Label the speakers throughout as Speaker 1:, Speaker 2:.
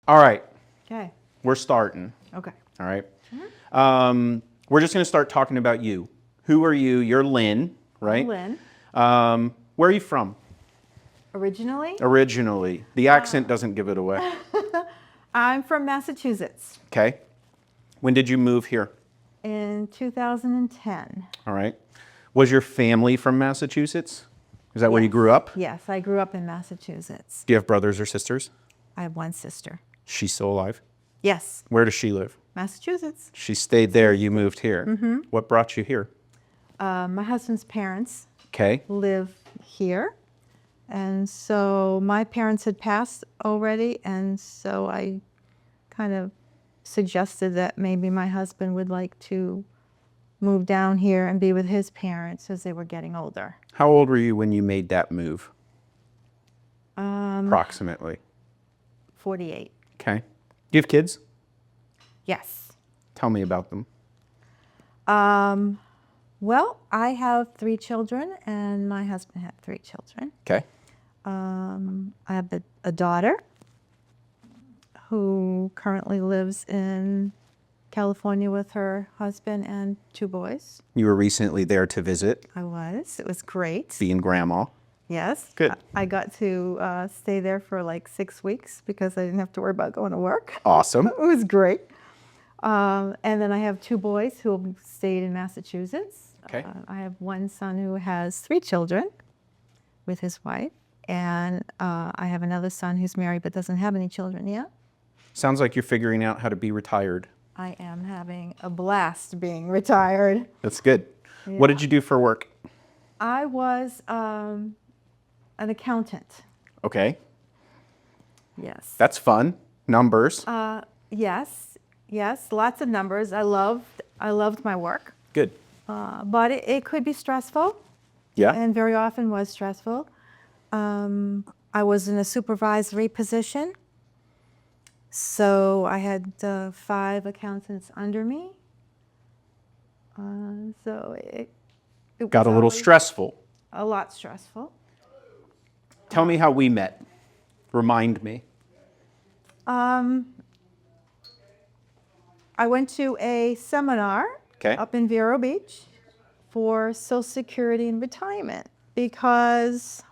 Speaker 1: All right,
Speaker 2: Okay.
Speaker 1: we're starting.
Speaker 2: Okay.
Speaker 1: All right. We're just going to start talking about you. Who are you? You're Lynn, right?
Speaker 2: Lynn.
Speaker 1: Where are you from?
Speaker 2: Originally,
Speaker 1: Originally. The accent doesn't give it away.
Speaker 2: I'm from Massachusetts
Speaker 1: Okay. When did you move here?
Speaker 2: in 2010.
Speaker 1: All right. Was your family from Massachusetts? Is that where you
Speaker 2: Yes.
Speaker 1: grew up?
Speaker 2: Yes, I grew up in Massachusetts.
Speaker 1: Do you have brothers or sisters?
Speaker 2: I have one sister.
Speaker 1: She's still alive?
Speaker 2: Yes,
Speaker 1: Where does she live?
Speaker 2: Massachusetts.
Speaker 1: She stayed there, you moved here. Mm-hmm. What brought you here?
Speaker 2: My husband's parents
Speaker 1: Okay.
Speaker 2: live here. And so my parents had passed already, and so I kind of suggested that maybe my husband would like to move down here and be with his parents as they were getting older.
Speaker 1: How old were you when you made that move?
Speaker 2: Um,
Speaker 1: Approximately.
Speaker 2: 48.
Speaker 1: Okay. Do you have kids?
Speaker 2: Yes.
Speaker 1: Tell me about them.
Speaker 2: Well, I have 3 children, and my husband had 3 children.
Speaker 1: Okay.
Speaker 2: I have a daughter who currently lives in California with her husband and 2 boys.
Speaker 1: You were recently there to visit,
Speaker 2: I was. It was great.
Speaker 1: being grandma.
Speaker 2: Yes.
Speaker 1: Good.
Speaker 2: I got to stay there for like 6 weeks because I didn't have to worry about going to work.
Speaker 1: Awesome.
Speaker 2: It was great. And then I have 2 boys who stayed in Massachusetts.
Speaker 1: Okay.
Speaker 2: I have one son who has 3 children with his wife. And I have another son who's married but doesn't have any children yet.
Speaker 1: Sounds like you're figuring out how to be retired.
Speaker 2: I am having a blast being retired.
Speaker 1: That's good.
Speaker 2: Yeah.
Speaker 1: What did you do for work?
Speaker 2: I was an accountant.
Speaker 1: Okay.
Speaker 2: Yes.
Speaker 1: That's fun. Numbers.
Speaker 2: Yes. Yes. Lots of numbers. I loved my work.
Speaker 1: Good.
Speaker 2: But it could be stressful.
Speaker 1: Yeah.
Speaker 2: And very often was stressful. I was in a supervisory position. So I had 5 accountants under me. So it
Speaker 1: Got a
Speaker 2: was
Speaker 1: little
Speaker 2: always
Speaker 1: stressful.
Speaker 2: a lot stressful.
Speaker 1: Tell me how we met. Remind me.
Speaker 2: I went to a seminar
Speaker 1: Okay.
Speaker 2: up in Vero Beach for Social Security and retirement because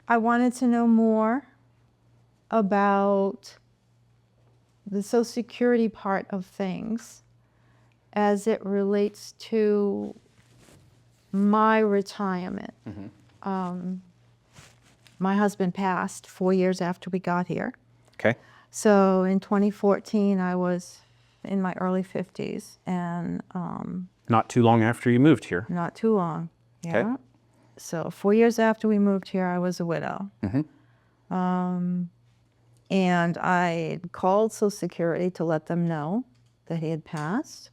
Speaker 2: I wanted to know more about the Social Security part of things as it relates to my retirement. My husband passed 4 years after we got here.
Speaker 1: Okay.
Speaker 2: So in 2014, I was in my early 50s, and
Speaker 1: Not too long after you moved here.
Speaker 2: not too long. Yeah.
Speaker 1: Okay.
Speaker 2: So 4 years after we moved here, I was a widow. And I called Social Security to let them know that he had passed.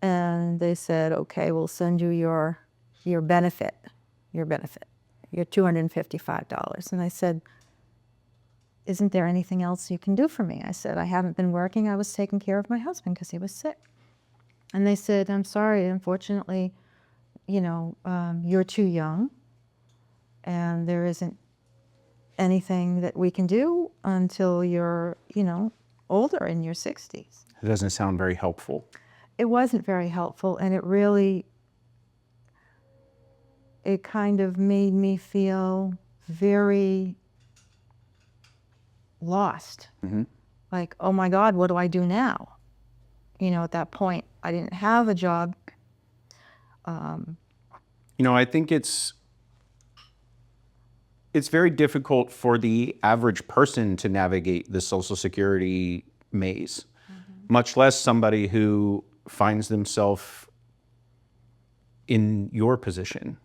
Speaker 2: And they said, okay, we'll send you your benefit, your $255. And I said, isn't there anything else you can do for me? I said, I haven't been working. I was taking care of my husband because he was sick. And they said, I'm sorry, unfortunately, you're too young, and there isn't anything that we can do until you're, older in your 60s.
Speaker 1: It doesn't sound very helpful.
Speaker 2: It wasn't very helpful, and it kind of made me feel very lost. Like, oh my God, what do I do now? At that point, I didn't have a job.
Speaker 1: I think it's very difficult for the average person to navigate the Social Security maze, much less somebody who finds themselves in your position.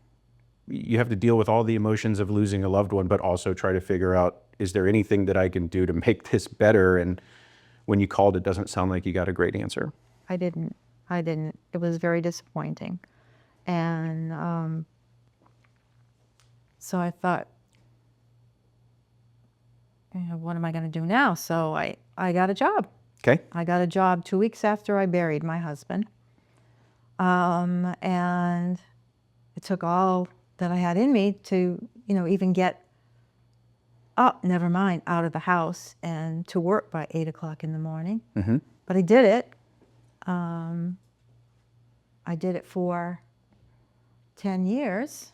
Speaker 1: You have to deal with all the emotions of losing a loved one, but also try to figure out, is there anything that I can do to make this better? And when you called, it doesn't sound like you got a great answer.
Speaker 2: I didn't. It was very disappointing. And so I thought, what am I going to do now? So I got a job.
Speaker 1: Okay.
Speaker 2: I got a job 2 weeks after I buried my husband. And it took all that I had in me to, even get up, never mind, out of the house and to work by 8 o'clock in the morning. But I did it. I did it for 10 years.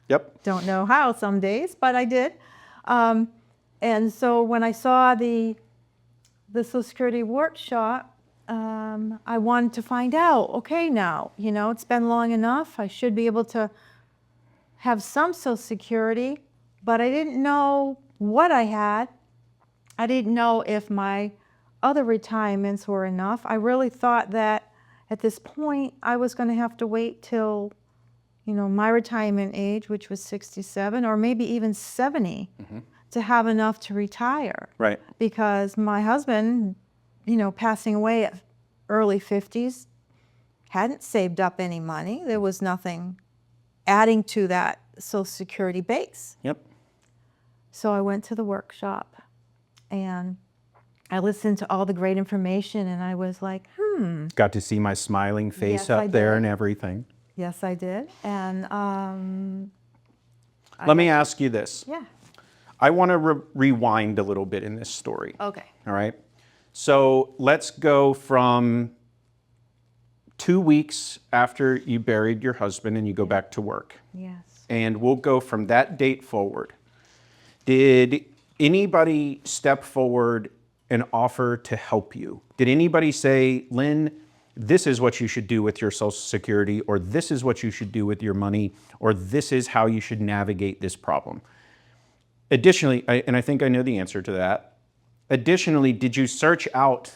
Speaker 1: Yep.
Speaker 2: Don't know how some days, but I did. And so when I saw the Social Security workshop, I wanted to find out, okay, now, it's been long enough. I should be able to have some Social Security, but I didn't know what I had. I didn't know if my other retirements were enough. I really thought that at this point I was going to have to wait till, my retirement age, which was 67 or maybe even 70, to have enough to retire.
Speaker 1: Right.
Speaker 2: Because my husband, passing away at early 50s, hadn't saved up any money. There was nothing adding to that Social Security base.
Speaker 1: Yep.
Speaker 2: So I went to the workshop and I listened to all the great information and I was like,
Speaker 1: Got to see my smiling face
Speaker 2: Yes, I
Speaker 1: up there
Speaker 2: did.
Speaker 1: and everything.
Speaker 2: Yes, I did. And
Speaker 1: Let me ask you this.
Speaker 2: yeah.
Speaker 1: I want to rewind a little bit in this story.
Speaker 2: Okay.
Speaker 1: All right. So let's go from 2 weeks after you buried your husband and you go back to work.
Speaker 2: Yes.
Speaker 1: And we'll go from that date forward. Did anybody step forward and offer to help you? Did anybody say, Lynn, this is what you should do with your Social Security, or this is what you should do with your money, or this is how you should navigate this problem? Additionally, and I think I know the answer to that, additionally, did you search out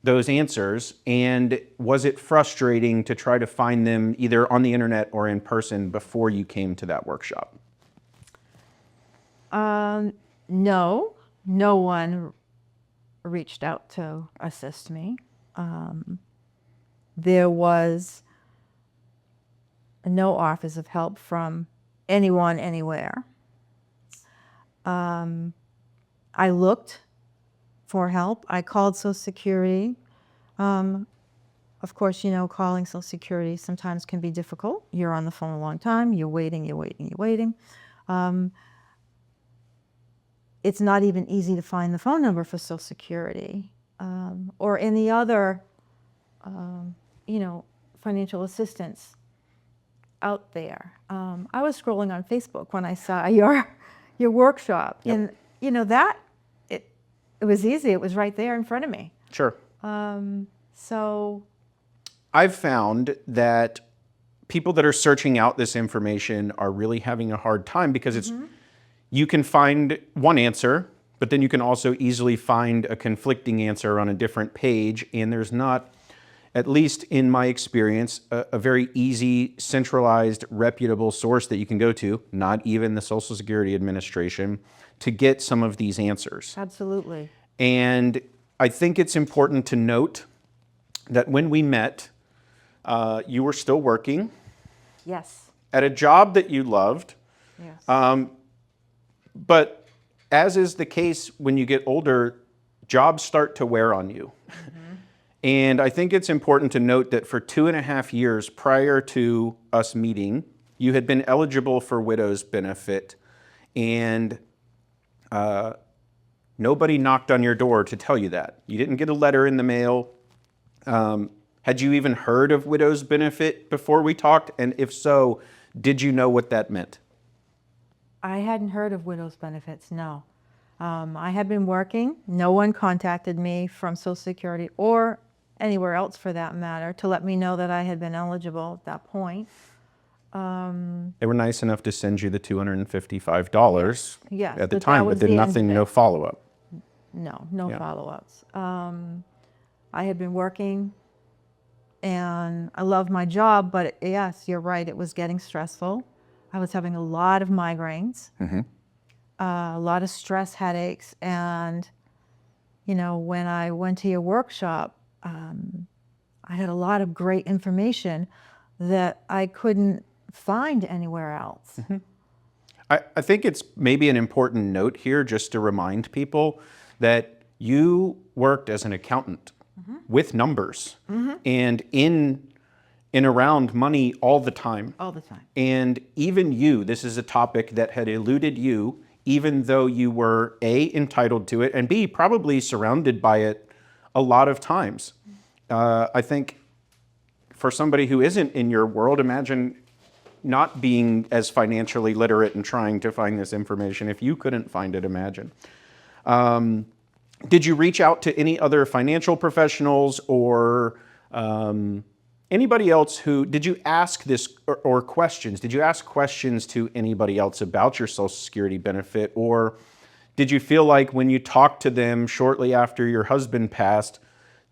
Speaker 1: those answers, and was it frustrating to try to find them either on the internet or in person before you came to that workshop?
Speaker 2: No, no one reached out to assist me. There was no offers of help from anyone, anywhere. I looked for help. I called Social Security. Of course, calling Social Security sometimes can be difficult. You're on the phone a long time. You're waiting, you're waiting, you're waiting. It's not even easy to find the phone number for Social Security or any other, financial assistance out there. I was scrolling on Facebook when I saw your workshop,
Speaker 1: Yep.
Speaker 2: and that it was easy. It was right there in front of me.
Speaker 1: Sure.
Speaker 2: So
Speaker 1: I've found that people that are searching out this information are really having a hard time because you can find one answer, but then you can also easily find a conflicting answer on a different page, and there's not, at least in my experience, a very easy, centralized, reputable source that you can go to, not even the Social Security Administration, to get some of these answers.
Speaker 2: absolutely.
Speaker 1: And I think it's important to note that when we met, you were still working
Speaker 2: Yes.
Speaker 1: at a job that you loved,
Speaker 2: Yes.
Speaker 1: but as is the case when you get older, jobs start to wear on you. And I think it's important to note that for 2.5 years prior to us meeting, you had been eligible for widow's benefit, and nobody knocked on your door to tell you that. You didn't get a letter in the mail. Had you even heard of widow's benefit before we talked? And if so, did you know what that meant?
Speaker 2: I hadn't heard of widow's benefits, no. I had been working. No one contacted me from Social Security or anywhere else for that matter to let me know that I had been eligible at that point.
Speaker 1: They were nice enough to send you the $255
Speaker 2: Yes,
Speaker 1: at the
Speaker 2: but
Speaker 1: time,
Speaker 2: that
Speaker 1: but
Speaker 2: was
Speaker 1: then
Speaker 2: the end
Speaker 1: nothing,
Speaker 2: of
Speaker 1: no
Speaker 2: it.
Speaker 1: follow-up.
Speaker 2: No
Speaker 1: Yeah.
Speaker 2: follow-ups. I had been working and I loved my job, but yes, you're right, it was getting stressful. I was having a lot of migraines, a lot of stress headaches, and when I went to your workshop, I had a lot of great information that I couldn't find anywhere else.
Speaker 1: I think it's maybe an important note here just to remind people that you worked as an accountant with numbers and in and around money all the time.
Speaker 2: All the time.
Speaker 1: And even you, this is a topic that had eluded you even though you were A, entitled to it, and B, probably surrounded by it a lot of times. I think for somebody who isn't in your world, imagine not being as financially literate and trying to find this information. If you couldn't find it, imagine. Did you reach out to any other financial professionals or anybody else did you ask this or questions? Did you ask questions to anybody else about your Social Security benefit? Or did you feel like when you talked to them shortly after your husband passed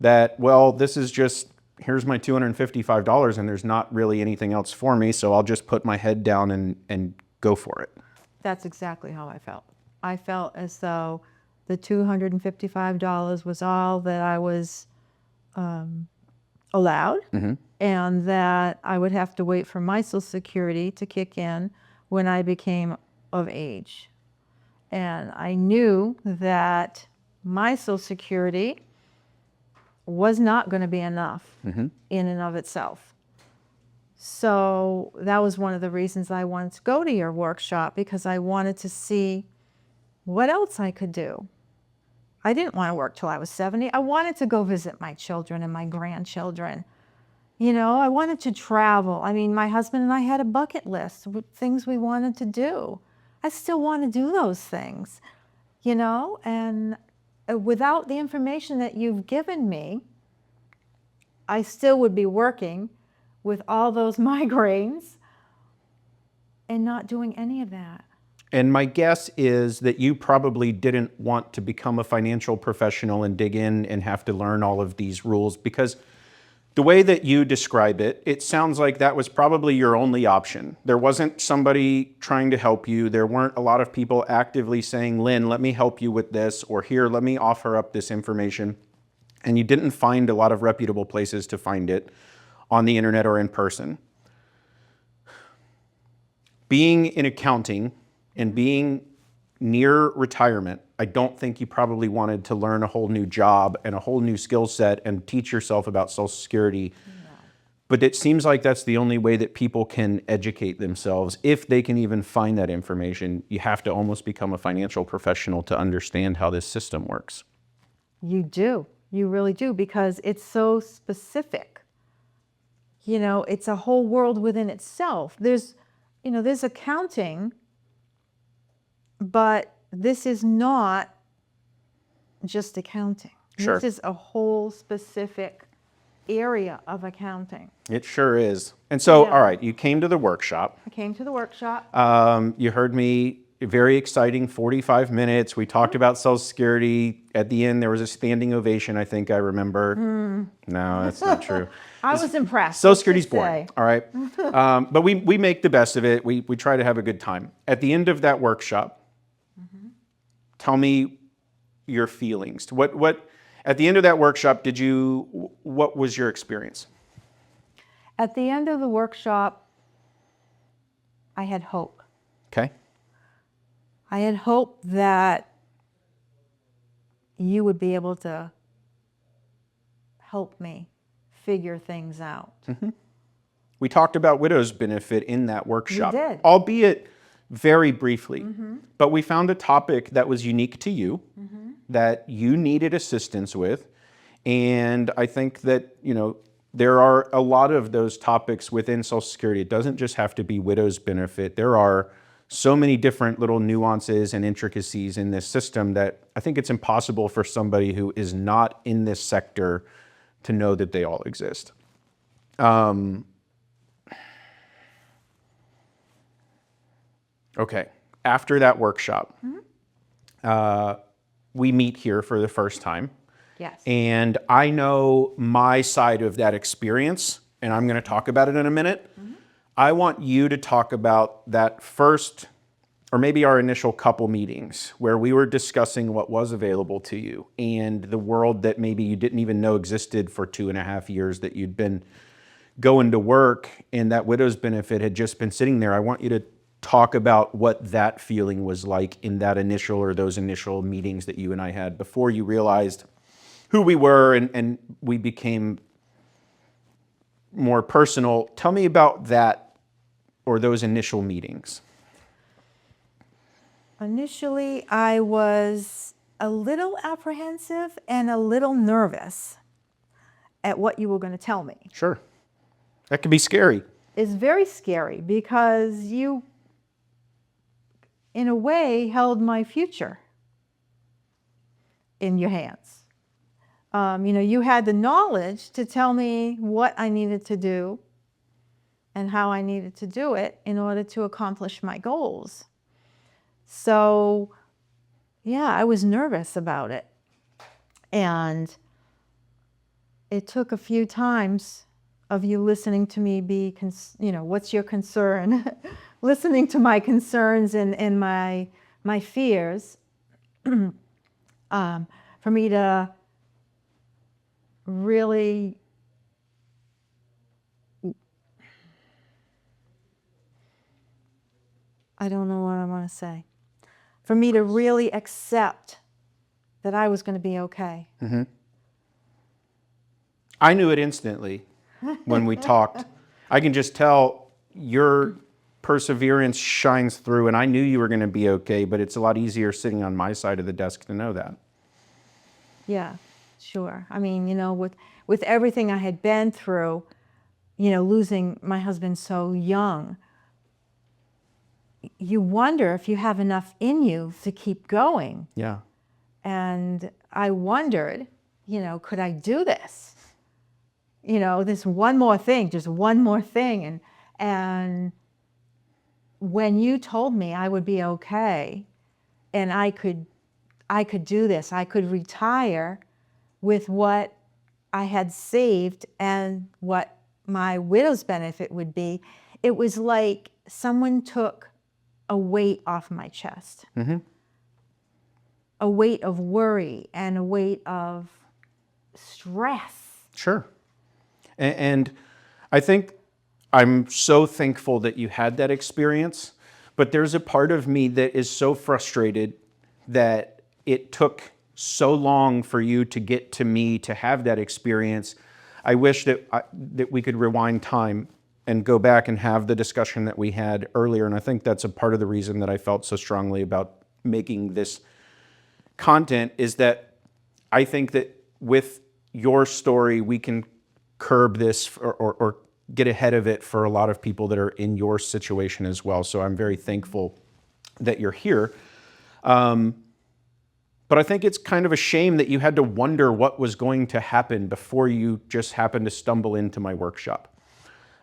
Speaker 1: that, well, this is just, here's my $255 and there's not really anything else for me, so I'll just put my head down and go for it?
Speaker 2: That's exactly how I felt. I felt as though the $255 was all that I was allowed, and that I would have to wait for my Social Security to kick in when I became of age. And I knew that my Social Security was not going to be enough in and of itself. So that was one of the reasons I wanted to go to your workshop, because I wanted to see what else I could do. I didn't want to work till I was 70. I wanted to go visit my children and my grandchildren. You know, I wanted to travel. I mean, my husband and I had a bucket list with things we wanted to do. I still want to do those things, you know, and without the information that you've given me, I still would be working with all those migraines and not doing any of that.
Speaker 1: And my guess is that you probably didn't want to become a financial professional and dig in and have to learn all of these rules, because the way that you describe it, it sounds like that was probably your only option. There wasn't somebody trying to help you. There weren't a lot of people actively saying, Lynn, let me help you with this, or here, let me offer up this information. And you didn't find a lot of reputable places to find it on the internet or in person. Being in accounting and being near retirement, I don't think you probably wanted to learn a whole new job and a whole new skill set and teach yourself about Social Security. No. But it seems like that's the only way that people can educate themselves, if they can even find that information. You have to almost become a financial professional to understand how this system works.
Speaker 2: You do. You really do, because it's so specific. You know, it's a whole world within itself. There's accounting, but this is not just accounting.
Speaker 1: Sure.
Speaker 2: This is a whole specific area of accounting.
Speaker 1: It sure is. And so,
Speaker 2: Yeah.
Speaker 1: all right, you came to the workshop.
Speaker 2: I came to the workshop.
Speaker 1: You heard me, very exciting 45 minutes. We talked about Social Security. At the end, there was a standing ovation, I think I remember. No, that's not true.
Speaker 2: I was impressed.
Speaker 1: Social
Speaker 2: let's
Speaker 1: Security's
Speaker 2: just
Speaker 1: boring,
Speaker 2: say.
Speaker 1: all right? But we make the best of it. We try to have a good time. At the end of that workshop, tell me your feelings. At the end of that workshop, what was your experience?
Speaker 2: At the end of the workshop, I had hope.
Speaker 1: Okay.
Speaker 2: I had hope that you would be able to help me figure things out.
Speaker 1: We talked about widow's benefit in that workshop.
Speaker 2: We did.
Speaker 1: Albeit very briefly. But we found a topic that was unique to you, that you needed assistance with. And I think that, there are a lot of those topics within Social Security. It doesn't just have to be widow's benefit. There are so many different little nuances and intricacies in this system that I think it's impossible for somebody who is not in this sector to know that they all exist. Okay, after that workshop, we meet here for the first time.
Speaker 2: Yes.
Speaker 1: And I know my side of that experience, and I'm going to talk about it in a minute. I want you to talk about that first, or maybe our initial couple meetings, where we were discussing what was available to you and the world that maybe you didn't even know existed for 2.5 years that you'd been going to work, and that widow's benefit had just been sitting there. I want you to talk about what that feeling was like in that initial, or those initial meetings that you and I had before you realized who we were and we became more personal. Tell me about that, or those initial meetings.
Speaker 2: Initially, I was a little apprehensive and a little nervous at what you were going to tell me.
Speaker 1: Sure. That can be scary.
Speaker 2: It's very scary because you, in a way, held my future in your hands. You had the knowledge to tell me what I needed to do and how I needed to do it in order to accomplish my goals. So, yeah, I was nervous about it. And it took a few times of you listening to me be, what's your concern? Listening to my concerns and my fears, for me to really I don't know what I want to say. For me to really accept that I was going to be okay.
Speaker 1: Mm-hmm. I knew it instantly when we talked. I can just tell your perseverance shines through, and I knew you were going to be okay, but it's a lot easier sitting on my side of the desk to know that.
Speaker 2: Yeah, sure. I mean, with everything I had been through, losing my husband so young, you wonder if you have enough in you to keep going.
Speaker 1: Yeah.
Speaker 2: And I wondered, could I do this? This one more thing, just one more thing. And when you told me I would be okay and I could do this, I could retire with what I had saved and what my widow's benefit would be, it was like someone took a weight off my chest.
Speaker 1: Mm-hmm.
Speaker 2: A weight of worry and a weight of stress.
Speaker 1: Sure. And I think I'm so thankful that you had that experience, but there's a part of me that is so frustrated that it took so long for you to get to me to have that experience. I wish that that we could rewind time and go back and have the discussion that we had earlier. And I think that's a part of the reason that I felt so strongly about making this content, is that I think that with your story, we can curb this or get ahead of it for a lot of people that are in your situation as well. So I'm very thankful that you're here. But I think it's kind of a shame that you had to wonder what was going to happen before you just happened to stumble into my workshop.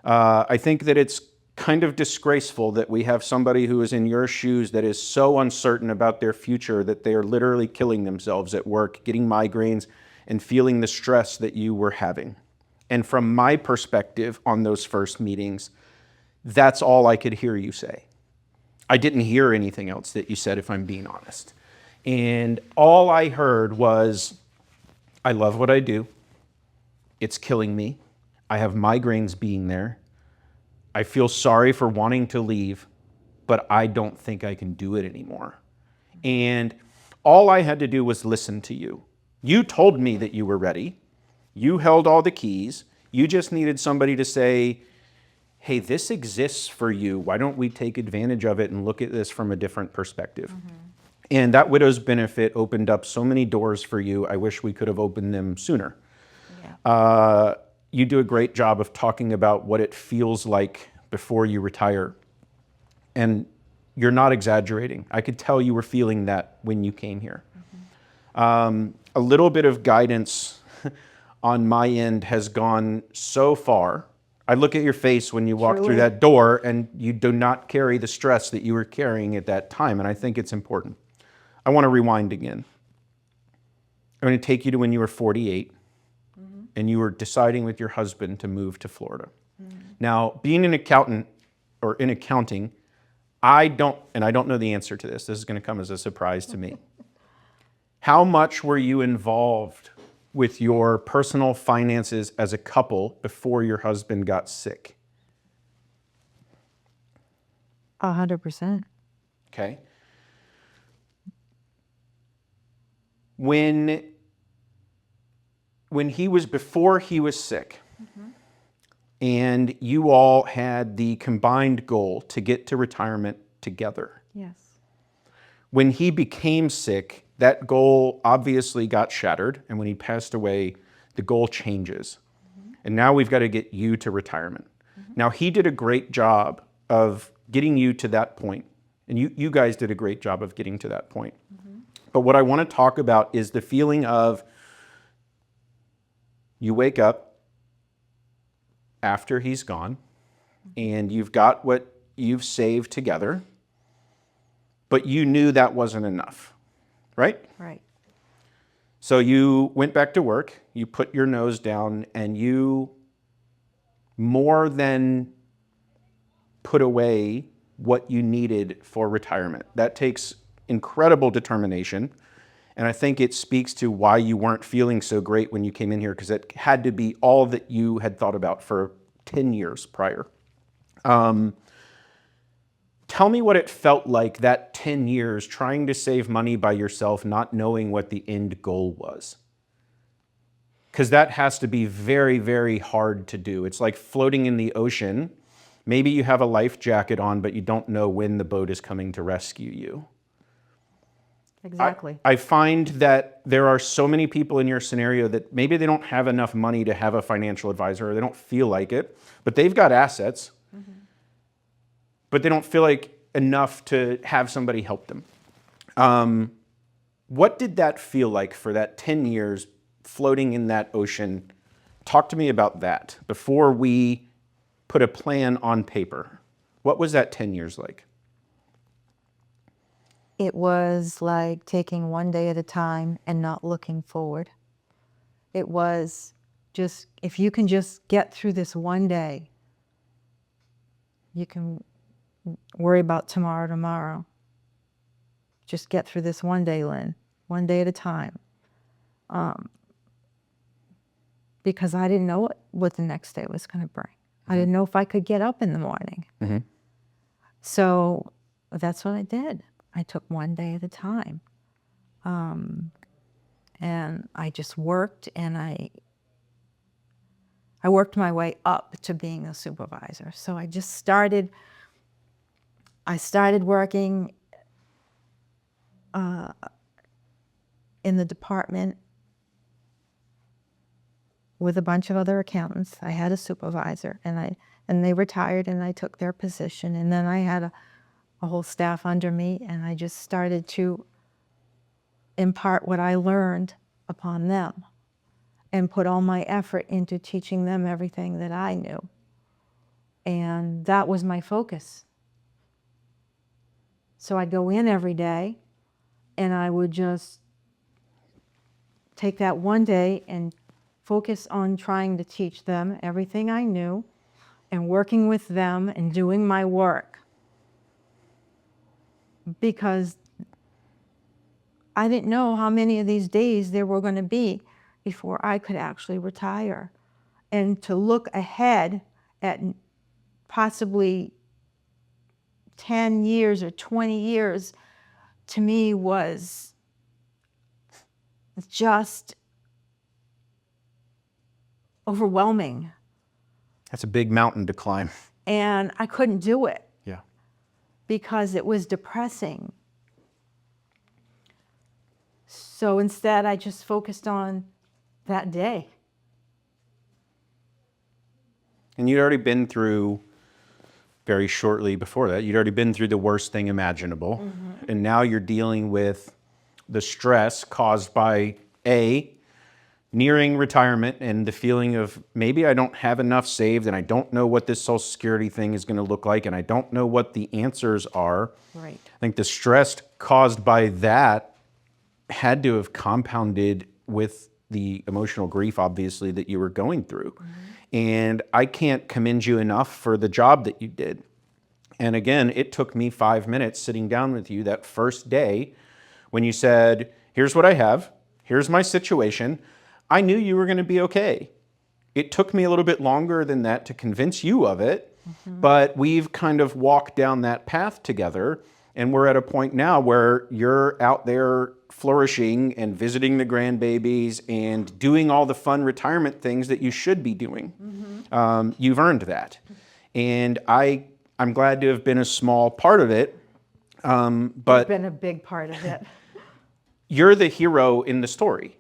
Speaker 1: I think that it's kind of disgraceful that we have somebody who is in your shoes that is so uncertain about their future that they are literally killing themselves at work, getting migraines, and feeling the stress that you were having. And from my perspective on those first meetings, that's all I could hear you say. I didn't hear anything else that you said, if I'm being honest. And all I heard was, I love what I do. It's killing me. I have migraines being there. I feel sorry for wanting to leave, but I don't think I can do it anymore. And all I had to do was listen to you. You told me that you were ready. You held all the keys. You just needed somebody to say, hey, this exists for you. Why don't we take advantage of it and look at this from a different perspective? Mm-hmm. And that widow's benefit opened up so many doors for you. I wish we could have opened them sooner. Yeah. You do a great job of talking about what it feels like before you retire. And you're not exaggerating. I could tell you were feeling that when you came here. Mm-hmm. A little bit of guidance on my end has gone so far. I look at your face when you walk through that door, and you do not carry the stress that you were carrying at that time, and I think it's important. I want to rewind again. I'm going to take you to when you were 48, mm-hmm. and you were deciding with your husband to move to Florida. Mm-hmm. Now, being an accountant, or in accounting, I don't know the answer to this. This is going to come as a surprise to me. How much were you involved with your personal finances as a couple before your husband got sick?
Speaker 2: 100%.
Speaker 1: Okay. When before he was sick, mm-hmm. and you all had the combined goal to get to retirement together.
Speaker 2: Yes.
Speaker 1: When he became sick, that goal obviously got shattered. And when he passed away, the goal changes. And now we've got to get you to retirement. Now, he did a great job of getting you to that point. And you guys did a great job of getting to that point. But what I want to talk about is the feeling of you wake up after he's gone and you've got what you've saved together, but you knew that wasn't enough, right?
Speaker 2: Right.
Speaker 1: So you went back to work, you put your nose down, and you more than put away what you needed for retirement. That takes incredible determination. And I think it speaks to why you weren't feeling so great when you came in here, because it had to be all that you had thought about for 10 years prior. Tell me what it felt like that 10 years trying to save money by yourself, not knowing what the end goal was. Because that has to be very, very hard to do. It's like floating in the ocean. Maybe you have a life jacket on, but you don't know when the boat is coming to rescue you.
Speaker 2: Exactly.
Speaker 1: I find that there are so many people in your scenario that maybe they don't have enough money to have a financial advisor, or they don't feel like it, but they've got assets, but they don't feel like enough to have somebody help them. What did that feel like for that 10 years floating in that ocean? Talk to me about that before we put a plan on paper. What was that 10 years like?
Speaker 2: It was like taking one day at a time and not looking forward. It was just, if you can just get through this one day, you can worry about tomorrow. Just get through this one day, Lynn, one day at a time. Because I didn't know what the next day was going to bring. I didn't know if I could get up in the morning. So that's what I did. I took one day at a time. And I just worked, and I worked my way up to being a supervisor. So I started working in the department with a bunch of other accountants. I had a supervisor, and they retired, and I took their position. And then I had a whole staff under me, and I just started to impart what I learned upon them and put all my effort into teaching them everything that I knew. And that was my focus. So I'd go in every day, and I would just take that one day and focus on trying to teach them everything I knew and working with them and doing my work. Because I didn't know how many of these days there were going to be before I could actually retire. And to look ahead at possibly 10 years or 20 years, to me was just overwhelming.
Speaker 1: That's a big mountain to climb.
Speaker 2: And I couldn't do it.
Speaker 1: Yeah.
Speaker 2: Because it was depressing. So instead, I just focused on that day.
Speaker 1: And you'd already been through, very shortly before that, you'd already been through the worst thing imaginable. And now you're dealing with the stress caused by nearing retirement and the feeling of maybe I don't have enough saved, and I don't know what this Social Security thing is going to look like, and I don't know what the answers are.
Speaker 2: Right.
Speaker 1: I think the stress caused by that had to have compounded with the emotional grief, obviously, that you were going through. And I can't commend you enough for the job that you did. And again, it took me 5 minutes sitting down with you that first day when you said, here's what I have, here's my situation. I knew you were going to be okay. It took me a little bit longer than that to convince you of it, but we've kind of walked down that path together, and we're at a point now where you're out there flourishing and visiting the grandbabies and doing all the fun retirement things that you should be doing. You've earned that. And I'm glad to have been a small part of it, But
Speaker 2: been a big part of it.
Speaker 1: you're the hero in the story.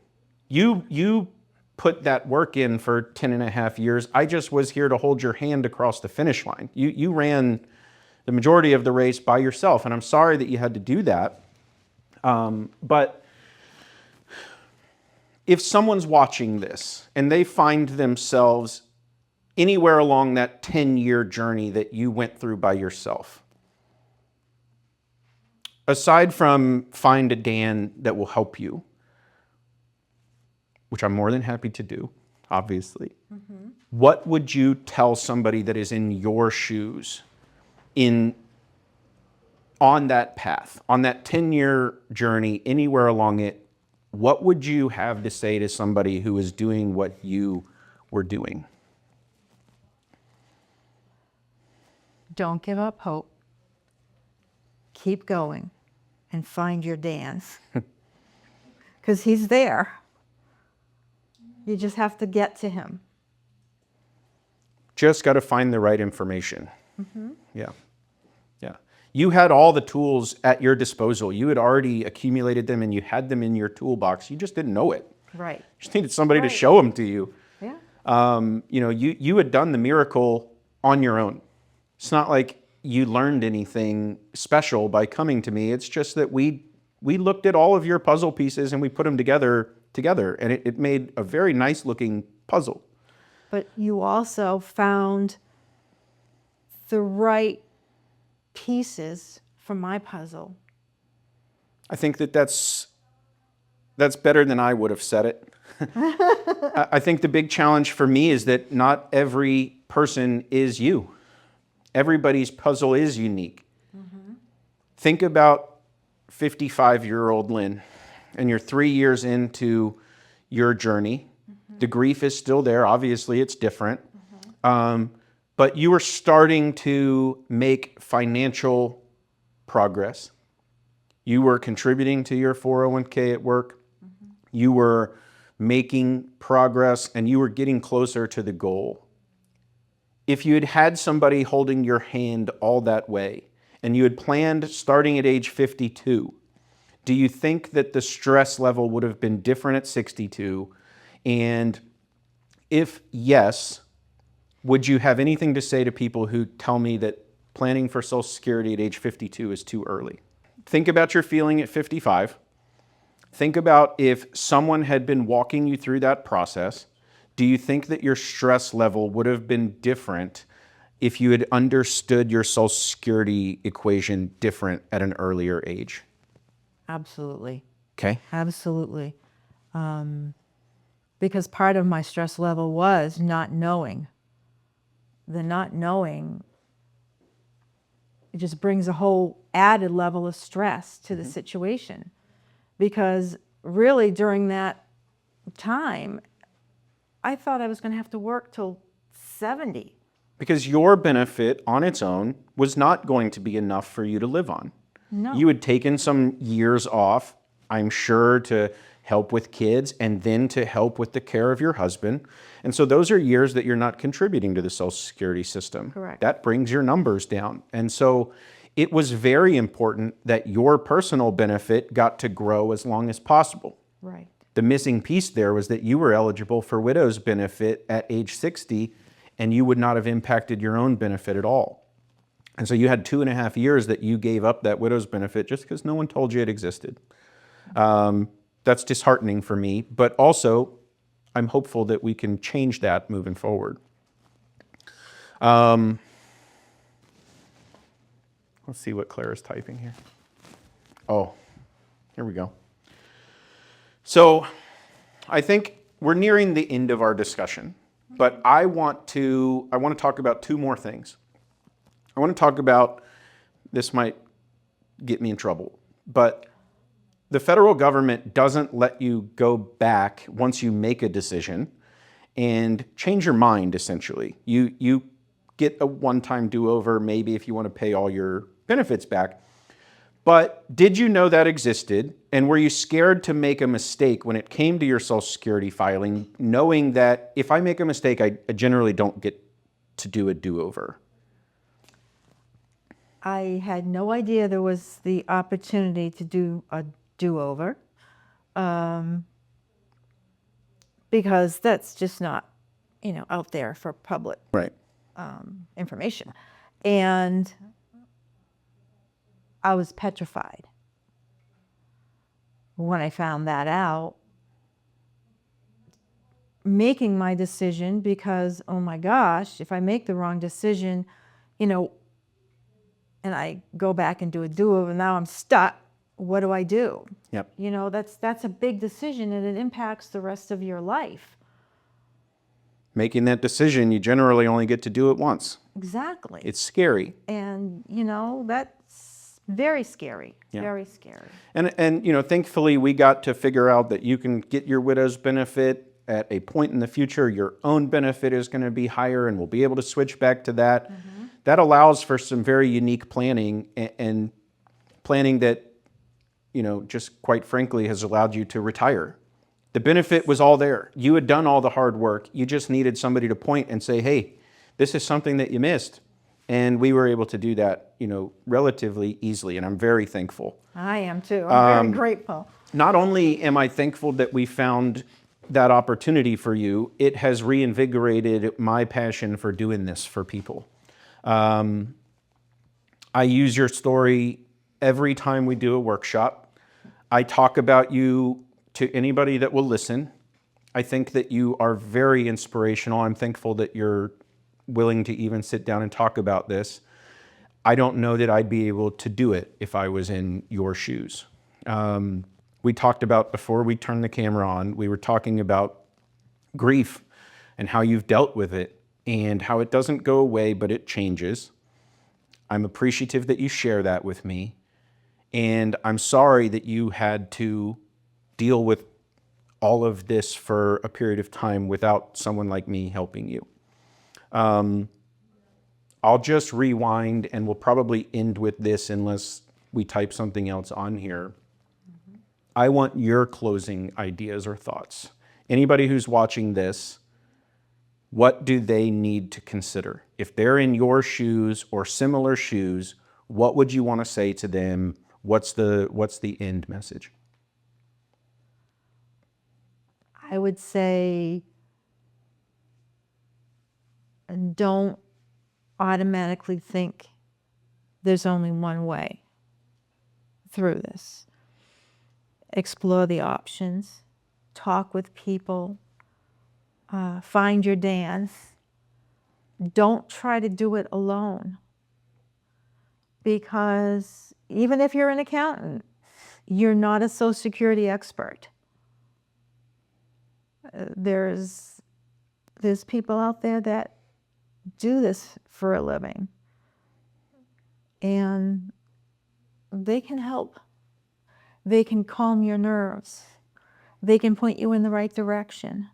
Speaker 1: You put that work in for 10 and a half years. I just was here to hold your hand across the finish line. You ran the majority of the race by yourself, and I'm sorry that you had to do that. But if someone's watching this and they find themselves anywhere along that 10-year journey that you went through by yourself, aside from find a Dan that will help you, which I'm more than happy to do, obviously, what would you tell somebody that is in your shoes on that path, on that 10-year journey, anywhere along it? What would you have to say to somebody who is doing what you were doing?
Speaker 2: Don't give up hope. Keep going and find your dance. Because he's there. You just have to get to him.
Speaker 1: Just got to find the right information. Yeah. Yeah. You had all the tools at your disposal. You had already accumulated them and you had them in your toolbox. You just didn't know it.
Speaker 2: Right.
Speaker 1: You just needed somebody to show them to you.
Speaker 2: Yeah.
Speaker 1: You had done the miracle on your own. It's not like you learned anything special by coming to me. It's just that we looked at all of your puzzle pieces and we put them together, and it made a very nice looking puzzle.
Speaker 2: But you also found the right pieces for my puzzle.
Speaker 1: I think that's better than I would have said it. I think the big challenge for me is that not every person is you. Everybody's puzzle is unique. Think about 55-year-old Lynn, and you're 3 years into your journey. The grief is still there. Obviously, it's different. But you were starting to make financial progress. You were contributing to your 401k at work. You were making progress, and you were getting closer to the goal. If you had had somebody holding your hand all that way, and you had planned starting at age 52, do you think that the stress level would have been different at 62? And if yes, would you have anything to say to people who tell me that planning for Social Security at age 52 is too early? Think about your feeling at 55. Think about if someone had been walking you through that process. Do you think that your stress level would have been different if you had understood your Social Security equation different at an earlier age?
Speaker 2: Absolutely.
Speaker 1: Okay.
Speaker 2: Absolutely. Because part of my stress level was not knowing. The not knowing, it just brings a whole added level of stress to the situation. Because really during that time, I thought I was going to have to work till 70.
Speaker 1: Because your benefit on its own was not going to be enough for you to live on.
Speaker 2: No.
Speaker 1: You had taken some years off, I'm sure, to help with kids and then to help with the care of your husband. And so those are years that you're not contributing to the Social Security system.
Speaker 2: Correct.
Speaker 1: That brings your numbers down. And so it was very important that your personal benefit got to grow as long as possible.
Speaker 2: Right.
Speaker 1: The missing piece there was that you were eligible for widow's benefit at age 60, and you would not have impacted your own benefit at all. And so you had 2.5 years that you gave up that widow's benefit just because no one told you it existed. That's disheartening for me, but also I'm hopeful that we can change that moving forward. Let's see what Claire's typing here. Oh, here we go. So I think we're nearing the end of our discussion, but I want to talk about two more things. I want to talk about, this might get me in trouble, but the federal government doesn't let you go back once you make a decision and change your mind, essentially. You get a one-time do-over, maybe if you want to pay all your benefits back. But did you know that existed? And were you scared to make a mistake when it came to your Social Security filing, knowing that if I make a mistake, I generally don't get to do a do-over?
Speaker 2: I had no idea there was the opportunity to do a do-over, because that's just not, out there for public
Speaker 1: Right.
Speaker 2: information. And I was petrified when I found that out, making my decision, because, oh my gosh, if I make the wrong decision, and I go back and do a do-over, now I'm stuck. What do I do?
Speaker 1: Yep.
Speaker 2: That's a big decision, and it impacts the rest of your life.
Speaker 1: Making that decision, you generally only get to do it once.
Speaker 2: Exactly.
Speaker 1: It's scary.
Speaker 2: And, that's very scary.
Speaker 1: Yeah.
Speaker 2: Very scary.
Speaker 1: And thankfully we got to figure out that you can get your widow's benefit at a point in the future. Your own benefit is going to be higher, and we'll be able to switch back to that. Mm-hmm. That allows for some very unique planning, and planning that, just quite frankly has allowed you to retire. The benefit was all there. You had done all the hard work. You just needed somebody to point and say, hey, this is something that you missed. And we were able to do that, relatively easily. And I'm very thankful.
Speaker 2: I am too. I'm very grateful.
Speaker 1: Not only am I thankful that we found that opportunity for you, it has reinvigorated my passion for doing this for people. I use your story every time we do a workshop. I talk about you to anybody that will listen. I think that you are very inspirational. I'm thankful that you're willing to even sit down and talk about this. I don't know that I'd be able to do it if I was in your shoes. We talked about, before we turned the camera on, we were talking about grief and how you've dealt with it and how it doesn't go away, but it changes. I'm appreciative that you share that with me. And I'm sorry that you had to deal with all of this for a period of time without someone like me helping you. I'll just rewind, and we'll probably end with this unless we type something else on here. Mm-hmm. I want your closing ideas or thoughts. Anybody who's watching this, what do they need to consider? If they're in your shoes or similar shoes, what would you want to say to them? What's the end message?
Speaker 2: I would say, don't automatically think there's only one way through this. Explore the options, talk with people, find your dance. Don't try to do it alone, because even if you're an accountant, you're not a Social Security expert. There's people out there that do this for a living, and they can help. They can calm your nerves. They can point you in the right direction.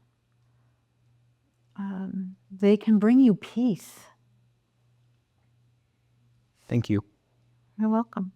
Speaker 2: They can bring you peace.
Speaker 1: Thank you.
Speaker 2: You're welcome.